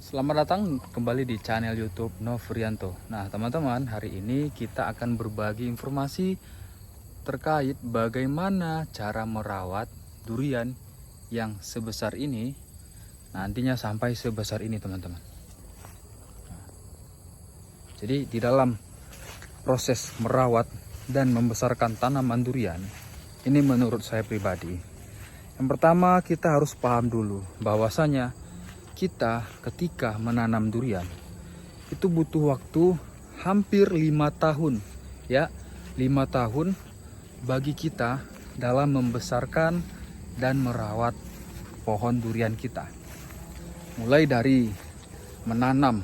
Selamat datang kembali di channel YouTube Novrianto. Nah, teman-teman, hari ini kita akan berbagi informasi terkait bagaimana cara merawat durian yang sebesar ini, nantinya sampai sebesar ini, teman-teman. Jadi, di dalam proses merawat dan membesarkan tanaman durian, ini menurut saya pribadi, yang pertama kita harus paham dulu bahwasanya kita ketika menanam durian itu butuh waktu hampir 5 tahun ya, 5 tahun bagi kita dalam membesarkan dan merawat pohon durian kita. Mulai dari menanam,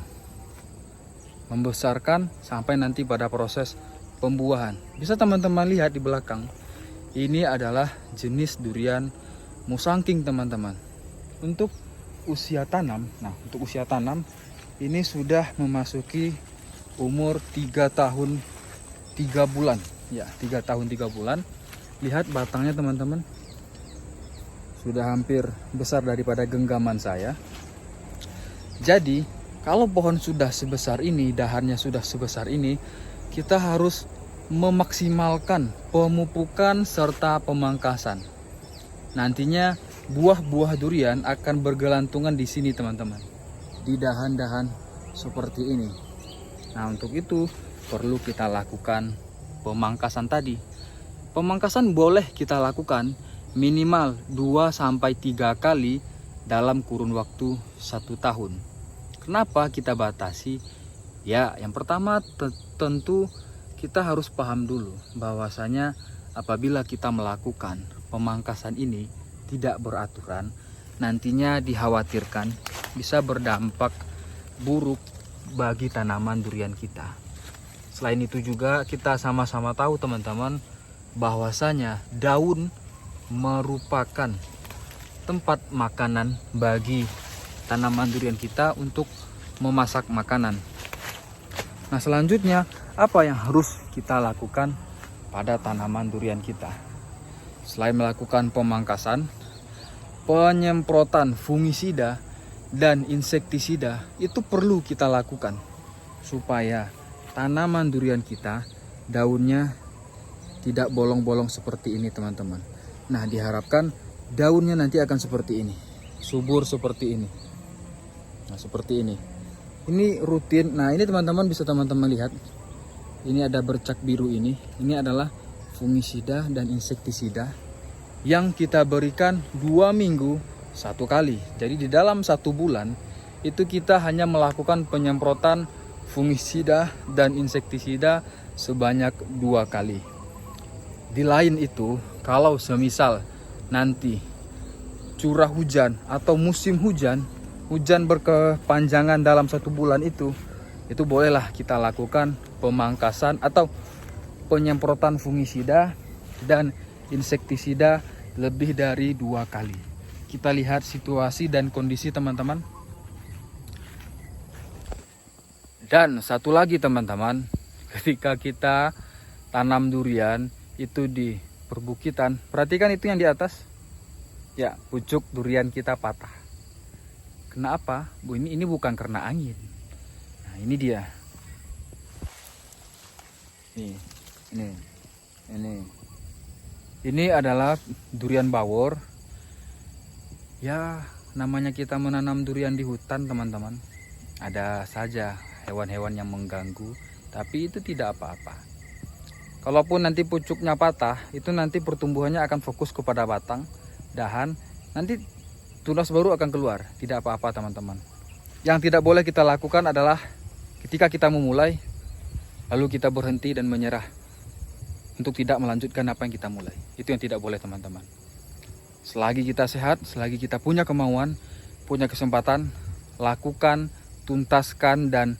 membesarkan sampai nanti pada proses pembuahan. Bisa teman-teman lihat di belakang. Ini adalah jenis durian musangking, teman-teman. Untuk usia tanam, untuk usia tanam ini sudah memasuki umur 3 tahun 3 bulan. Ya, 3 tahun 3 bulan. Lihat batangnya, teman-teman. Sudah hampir besar daripada genggaman saya. Jadi, kalau pohon sudah sebesar ini, dahannya sudah sebesar ini, kita harus memaksimalkan pemupukan serta pemangkasan. Nantinya buah-buah durian akan bergelantungan di sini, teman-teman, di dahan-dahan seperti ini. Nah, untuk itu perlu kita lakukan pemangkasan tadi. Pemangkasan boleh kita lakukan minimal 2-3 kali dalam kurun waktu 1 tahun. Kenapa kita batasi? Ya, yang pertama tentu kita harus paham dulu bahwasanya apabila kita melakukan pemangkasan ini tidak beraturan, nantinya dikhawatirkan bisa berdampak buruk bagi tanaman durian kita. Selain itu juga kita sama-sama tahu, teman-teman, bahwasanya daun merupakan tempat makanan bagi tanaman durian kita untuk memasak makanan. Nah, selanjutnya apa yang harus kita lakukan pada tanaman durian kita? Selain melakukan pemangkasan, penyemprotan fungisida dan insektisida itu perlu kita lakukan supaya tanaman durian kita daunnya tidak bolong-bolong seperti ini, teman-teman. Nah, diharapkan daunnya nanti akan seperti ini, subur seperti ini. Nah, seperti ini. Ini rutin. Nah, ini teman-teman bisa teman-teman lihat. Ini ada bercak biru ini. Ini adalah fungisida dan insektisida yang kita berikan 2 minggu 1 kali. Jadi di dalam 1 bulan itu kita hanya melakukan penyemprotan fungisida dan insektisida sebanyak 2 kali. Di lain itu, kalau semisal nanti curah hujan atau musim hujan berkepanjangan dalam 1 bulan itu bolehlah kita lakukan pemangkasan atau penyemprotan fungisida dan insektisida lebih dari 2 kali. Kita lihat situasi dan kondisi, teman-teman. Dan satu lagi, teman-teman, ketika kita tanam durian itu di perbukitan, perhatikan itu yang di atas. Ya, pucuk durian kita patah. Kenapa? Bu, ini bukan karena angin. Nah, ini dia. Ini adalah durian bawor. Ya, namanya kita menanam durian di hutan, teman-teman. Ada saja hewan-hewan yang mengganggu, tapi itu tidak apa-apa. Kalaupun nanti pucuknya patah, itu nanti pertumbuhannya akan fokus kepada batang, dahan. Nanti tunas baru akan keluar, tidak apa-apa, teman-teman. Yang tidak boleh kita lakukan adalah ketika kita memulai, lalu kita berhenti dan menyerah untuk tidak melanjutkan apa yang kita mulai. Itu yang tidak boleh, teman-teman. Selagi kita sehat, selagi kita punya kemauan, punya kesempatan, lakukan, tuntaskan, dan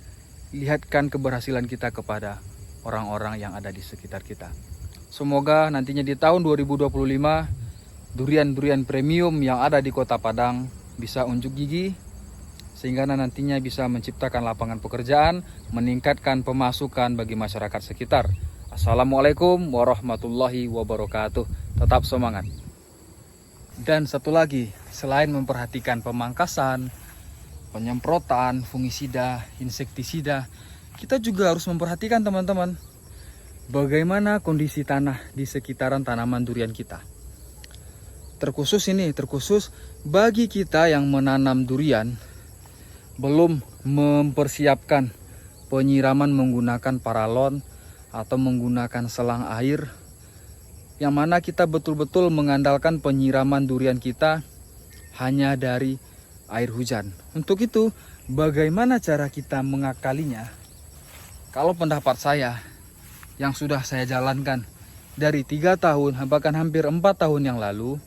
lihatkan keberhasilan kita kepada orang-orang yang ada di sekitar kita. Semoga nantinya di tahun 2025, durian-durian premium yang ada di Kota Padang bisa unjuk gigi, sehingga nantinya bisa menciptakan lapangan pekerjaan, meningkatkan pemasukan bagi masyarakat sekitar. Assalamualaikum warahmatullahi wabarakatuh. Tetap semangat. Dan satu lagi, selain memperhatikan pemangkasan, penyemprotan, fungisida, insektisida, kita juga harus memperhatikan teman-teman bagaimana kondisi tanah di sekitaran tanaman durian kita. Terkhusus bagi kita yang menanam durian belum mempersiapkan penyiraman menggunakan paralon atau menggunakan selang air, yang mana kita betul-betul mengandalkan penyiraman durian kita hanya dari air hujan. Untuk itu, bagaimana cara kita mengakalinya? Kalau pendapat saya yang sudah saya jalankan dari 3 tahun bahkan hampir 4 tahun yang lalu,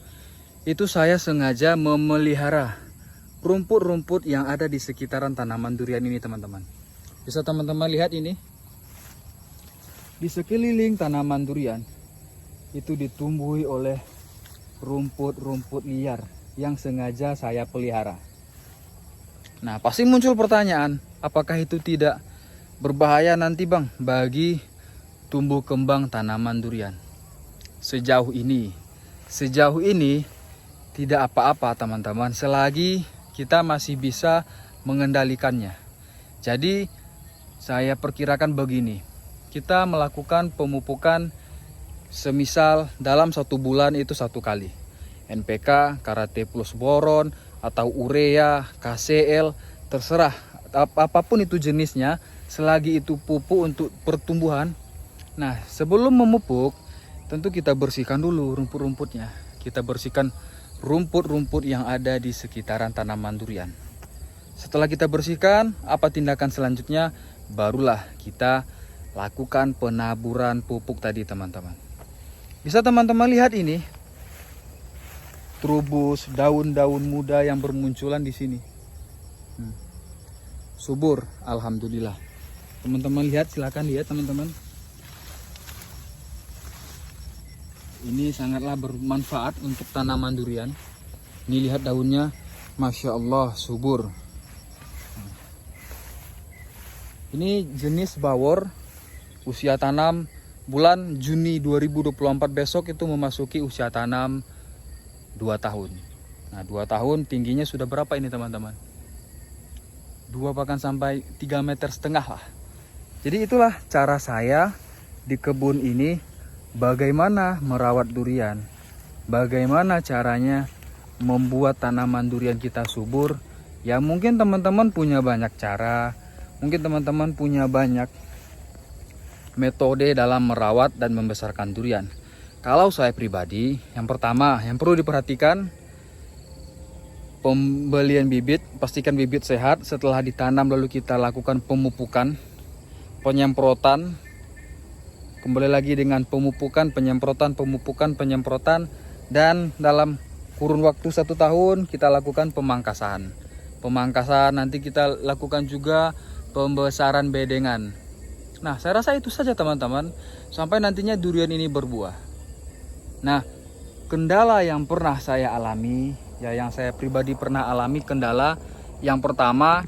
itu saya sengaja memelihara rumput-rumput yang ada di sekitaran tanaman durian ini teman-teman. Bisa teman-teman lihat ini. Di sekeliling tanaman durian itu ditumbuhi oleh rumput-rumput liar yang sengaja saya pelihara. Nah, pasti muncul pertanyaan, apakah itu tidak berbahaya nanti bang bagi tumbuh kembang tanaman durian? Sejauh ini tidak apa-apa teman-teman, selagi kita masih bisa mengendalikannya. Jadi saya perkirakan begini, kita melakukan pemupukan semisal dalam 1 bulan itu 1 kali. NPK, Karate Plus boron, atau urea, KCL, terserah apapun itu jenisnya, selagi itu pupuk untuk pertumbuhan. Nah, sebelum memupuk tentu kita bersihkan dulu rumput-rumputnya. Kita bersihkan rumput-rumput yang ada di sekitaran tanaman durian. Setelah kita bersihkan, apa tindakan selanjutnya? Barulah kita lakukan penaburan pupuk tadi teman-teman. Bisa teman-teman lihat ini, trubus, daun-daun muda yang bermunculan di sini. Subur, alhamdulillah. Teman-teman lihat, silakan lihat teman-teman. Ini sangatlah bermanfaat untuk tanaman durian. Ini lihat daunnya, Masya Allah, subur. Ini jenis bawor, usia tanam bulan Juni 2024 besok itu memasuki usia tanam 2 tahun. Nah, 2 tahun tingginya sudah berapa ini teman-teman? 2 bahkan sampai 3,5 meter lah. Jadi itulah cara saya di kebun ini, bagaimana merawat durian, bagaimana caranya membuat tanaman durian kita subur. Ya mungkin teman-teman punya banyak cara, mungkin teman-teman punya banyak metode dalam merawat dan membesarkan durian. Kalau saya pribadi, yang pertama yang perlu diperhatikan, pembelian bibit, pastikan bibit sehat. Setelah ditanam lalu kita lakukan pemupukan, penyemprotan, kembali lagi dengan pemupukan, penyemprotan, dan dalam kurun waktu 1 tahun kita lakukan pemangkasan. Nanti kita lakukan juga pembesaran bedengan. Nah, saya rasa itu saja teman-teman, sampai nantinya durian ini berbuah. Nah, kendala yang pernah saya alami, ya yang saya pribadi pernah alami, kendala yang pertama,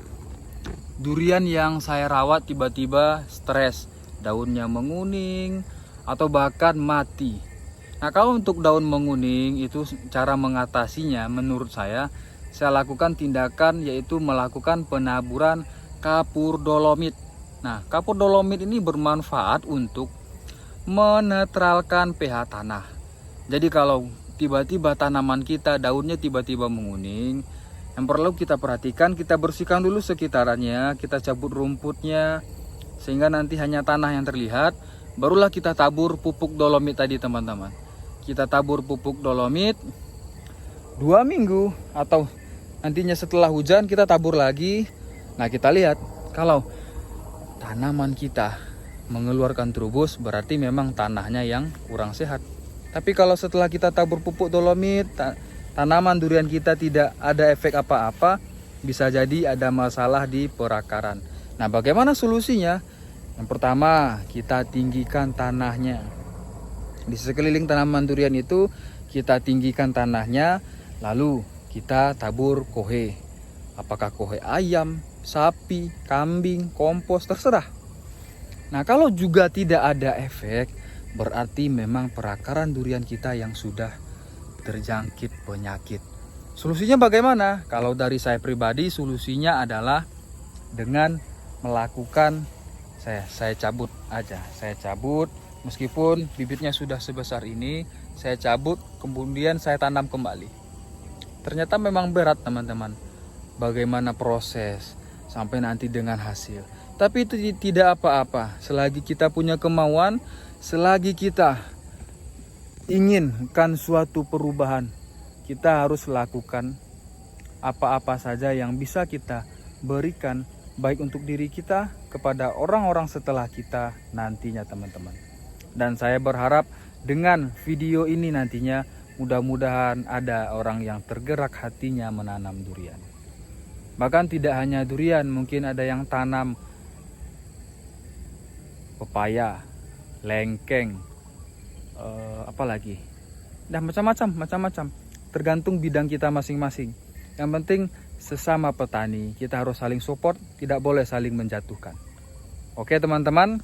durian yang saya rawat tiba-tiba stres, daunnya menguning atau bahkan mati. Nah, kalau untuk daun menguning itu cara mengatasinya menurut saya lakukan tindakan yaitu melakukan penaburan kapur dolomit. Nah, kapur dolomit ini bermanfaat untuk menetralkan pH tanah. Jadi kalau tiba-tiba tanaman kita daunnya tiba-tiba menguning, yang perlu kita perhatikan, kita bersihkan dulu sekitarannya, kita cabut rumputnya sehingga nanti hanya tanah yang terlihat. Barulah kita tabur pupuk dolomit tadi teman-teman. Kita tabur pupuk dolomit 2 minggu atau nantinya setelah hujan kita tabur lagi. Nah, kita lihat kalau tanaman kita mengeluarkan trubus, berarti memang tanahnya yang kurang sehat. Tapi kalau setelah kita tabur pupuk dolomit, tanaman durian kita tidak ada efek apa-apa, bisa jadi ada masalah di perakaran. Nah, bagaimana solusinya? Yang pertama, kita tinggikan tanahnya. Di sekeliling tanaman durian itu kita tinggikan tanahnya, lalu kita tabur kohe. Apakah kohe ayam, sapi, kambing, kompos, terserah. Nah, kalau juga tidak ada efek, berarti memang perakaran durian kita yang sudah terjangkit penyakit, Solusinya bagaimana? Kalau dari saya pribadi, solusinya adalah dengan melakukan saya cabut aja. Saya cabut meskipun bibitnya sudah sebesar ini, saya cabut kemudian saya tanam kembali. Ternyata memang berat teman-teman. Bagaimana proses sampai nanti dengan hasil. Tapi itu tidak apa-apa. Selagi kita punya kemauan, selagi kita inginkan suatu perubahan, kita harus lakukan apa-apa saja yang bisa kita berikan, baik untuk diri kita kepada orang-orang setelah kita nantinya teman-teman. Dan saya berharap dengan video ini nantinya mudah-mudahan ada orang yang tergerak hatinya menanam durian. Bahkan tidak hanya durian, mungkin ada yang tanam pepaya, lengkeng, apalagi, dan macam-macam. Tergantung bidang kita masing-masing. Yang penting sesama petani kita harus saling support, tidak boleh saling menjatuhkan. Oke teman-teman,